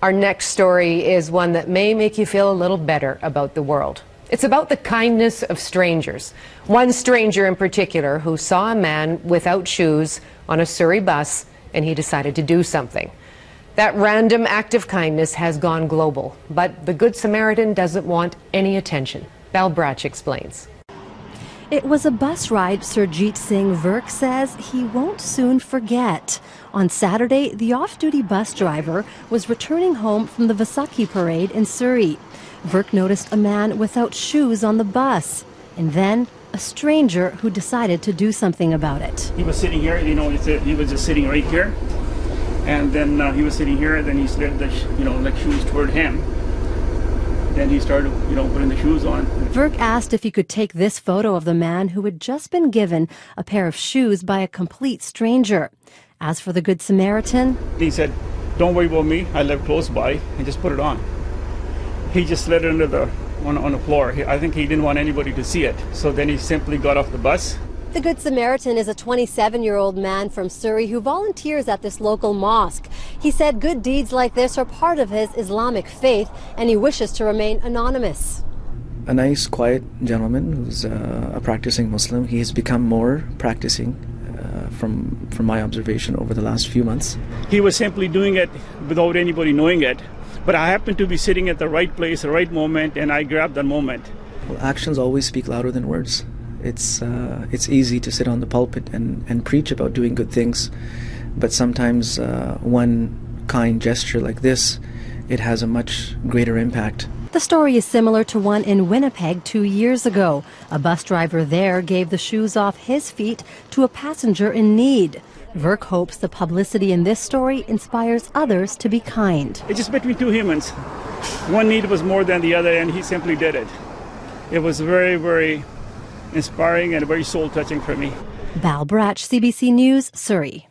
Our next story is one that may make you feel a little better about the world. It's about the kindness of strangers. One stranger in particular who saw a man without shoes on a Surrey bus and he decided to do something. That random act of kindness has gone global, but the Good Samaritan doesn't want any attention. Bal Brach explains. It was a bus ride Surjit Singh Virk says he won't soon forget. On Saturday, the off-duty bus driver was returning home from the Vaisakhi parade in Surrey. Virk noticed a man without shoes on the bus, and then a stranger who decided to do something about it. He was sitting here, he was just sitting right here, and then he was sitting here, and then he slid the, shoes toward him. Then he started, putting the shoes on. Virk asked if he could take this photo of the man who had just been given a pair of shoes by a complete stranger. As for the Good Samaritan, he said, "Don't worry about me, I live close by," and just put it on. He just slid it under on the floor. I think he didn't want anybody to see it, so then he simply got off the bus. The Good Samaritan is a 27-year-old man from Surrey who volunteers at this local mosque. He said good deeds like this are part of his Islamic faith, and he wishes to remain anonymous. A nice, quiet gentleman who's a practicing Muslim. He has become more practicing from my observation over the last few months. He was simply doing it without anybody knowing it, but I happened to be sitting at the right place, the right moment, and I grabbed that moment. Well, actions always speak louder than words. It's easy to sit on the pulpit and preach about doing good things, but sometimes one kind gesture like this, it has a much greater impact. The story is similar to one in Winnipeg 2 years ago. A bus driver there gave the shoes off his feet to a passenger in need. Virk hopes the publicity in this story inspires others to be kind. It's just between two humans. One need was more than the other, and he simply did it. It was very, very inspiring and very soul-touching for me. Bal Brach, CBC News, Surrey.